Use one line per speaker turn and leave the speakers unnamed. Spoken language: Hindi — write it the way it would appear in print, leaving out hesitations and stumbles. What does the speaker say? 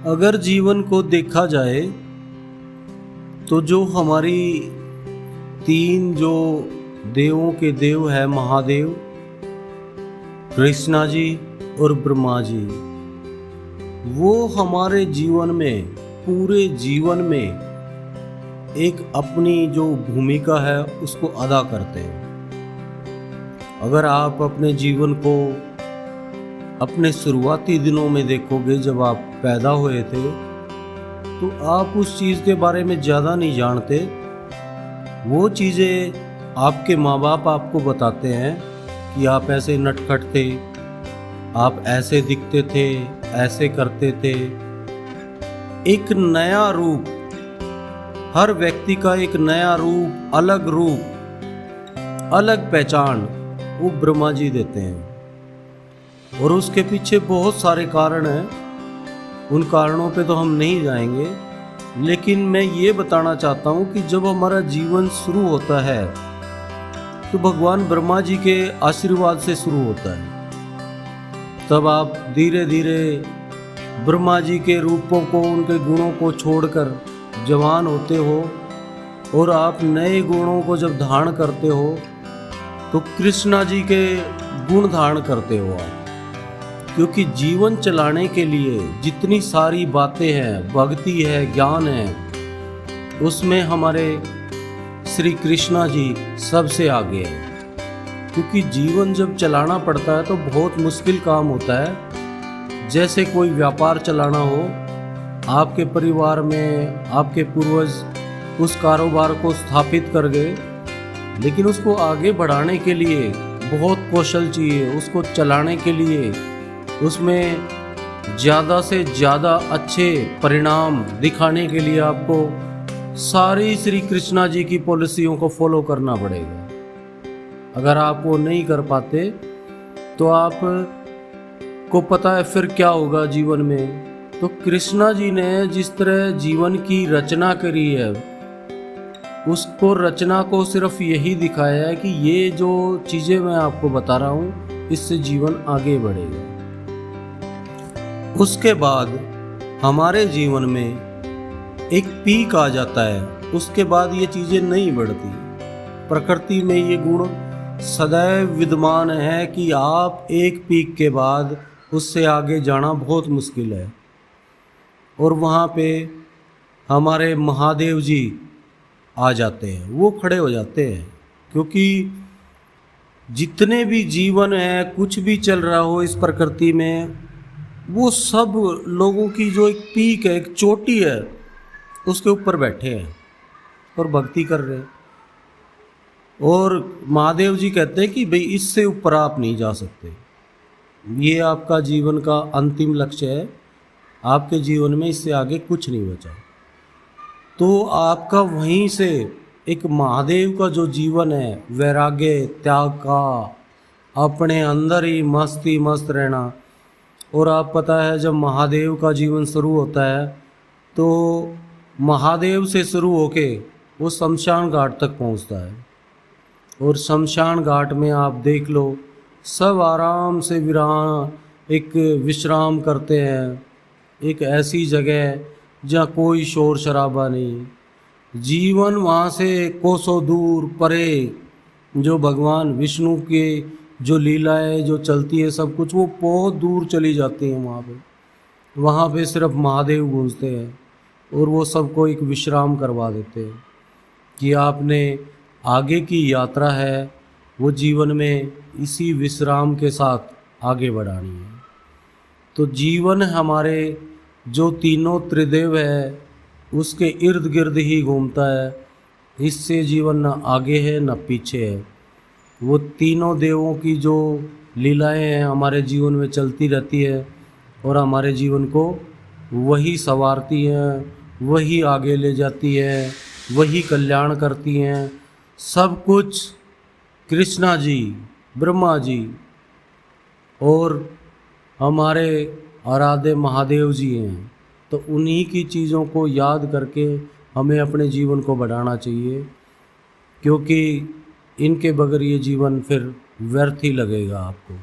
अगर जीवन को देखा जाए तो जो हमारी तीन जो देवों के देव है, महादेव, कृष्णा जी और ब्रह्मा जी, वो हमारे जीवन में, पूरे जीवन में एक अपनी जो भूमिका है उसको अदा करते हैं। अगर आप अपने जीवन को अपने शुरुआती दिनों में देखोगे, जब आप पैदा हुए थे, तो आप उस चीज़ के बारे में ज़्यादा नहीं जानते। वो चीज़ें आपके माँ बाप आपको बताते हैं कि आप ऐसे नटखट थे, आप ऐसे दिखते थे, ऐसे करते थे। एक नया रूप, हर व्यक्ति का एक नया रूप, अलग पहचान वो ब्रह्मा जी देते हैं। और उसके पीछे बहुत सारे कारण हैं। उन कारणों पे तो हम नहीं जाएंगे, लेकिन मैं ये बताना चाहता हूँ कि जब हमारा जीवन शुरू होता है तो भगवान ब्रह्मा जी के आशीर्वाद से शुरू होता है। तब आप धीरे धीरे ब्रह्मा जी के रूपों को, उनके गुणों को छोड़कर जवान होते हो, और आप नए गुणों को जब धारण करते हो तो कृष्णा जी के गुण धारण करते हो आप। क्योंकि जीवन चलाने के लिए जितनी सारी बातें हैं, भक्ति है, ज्ञान है, उसमें हमारे श्री कृष्णा जी सबसे आगे हैं। क्योंकि जीवन जब चलाना पड़ता है तो बहुत मुश्किल काम होता है। जैसे कोई व्यापार चलाना हो, आपके परिवार में आपके पूर्वज उस कारोबार को स्थापित कर गए, लेकिन उसको आगे बढ़ाने के लिए बहुत कौशल चाहिए। उसको चलाने के लिए उसमें ज़्यादा से ज़्यादा अच्छे परिणाम दिखाने के लिए आपको सारी श्री कृष्णा जी की पॉलिसियों को फॉलो करना पड़ेगा। अगर आप वो नहीं कर पाते तो आप को पता है फिर क्या होगा जीवन में। तो कृष्णा जी ने जिस तरह जीवन की रचना करी है, उसको रचना को सिर्फ यही दिखाया है कि ये जो चीज़ें मैं आपको बता रहा हूँ, इससे जीवन आगे बढ़ेगा। उसके बाद हमारे जीवन में एक पीक आ जाता है। उसके बाद ये चीज़ें नहीं बढ़ती। प्रकृति में ये गुण सदैव विद्यमान है कि आप एक पीक के बाद उससे आगे जाना बहुत मुश्किल है। और वहाँ पे हमारे महादेव जी आ जाते हैं, वो खड़े हो जाते हैं। क्योंकि जितने भी जीवन है, कुछ भी चल रहा हो इस प्रकृति में, वो सब लोगों की जो एक पीक है, एक चोटी है, उसके ऊपर बैठे हैं और भक्ति कर रहे हैं। और महादेव जी कहते हैं कि भाई इससे ऊपर आप नहीं जा सकते। ये आपका जीवन का अंतिम लक्ष्य है। आपके जीवन में इससे आगे कुछ नहीं बचा। तो आपका वहीं से एक महादेव का जो जीवन है, वैराग्य, त्याग का, अपने अंदर ही मस्त रहना। और आप पता है, जब महादेव का जीवन शुरू होता है तो महादेव से शुरू होके वो शमशान घाट तक पहुंचता है। और शमशान घाट में आप देख लो, सब आराम से एक विश्राम करते हैं। एक ऐसी जगह जहाँ कोई शोर शराबा नहीं। जीवन वहाँ से कोसों दूर परे, जो भगवान विष्णु के जो लीलाएं जो चलती है, सब कुछ वो बहुत दूर चली जाती हैं। वहाँ पे सिर्फ महादेव गूंजते हैं और वो सबको एक विश्राम करवा देते हैं कि आपने आगे की यात्रा है वो जीवन में इसी विश्राम के साथ आगे बढ़ानी है। तो जीवन हमारे जो तीनों त्रिदेव है उसके इर्द गिर्द ही घूमता है। इससे जीवन ना आगे है ना पीछे है। वो तीनों देवों की जो लीलाएं हैं हमारे जीवन में चलती रहती है और हमारे जीवन को वही संवारती हैं, वही आगे ले जाती है, वही कल्याण करती हैं। सब कुछ कृष्णा जी, ब्रह्मा जी और हमारे आराध्य महादेव जी हैं। तो उन्हीं की चीज़ों को याद करके हमें अपने जीवन को बढ़ाना चाहिए, क्योंकि इनके बगैर ये जीवन फिर व्यर्थ ही लगेगा आपको।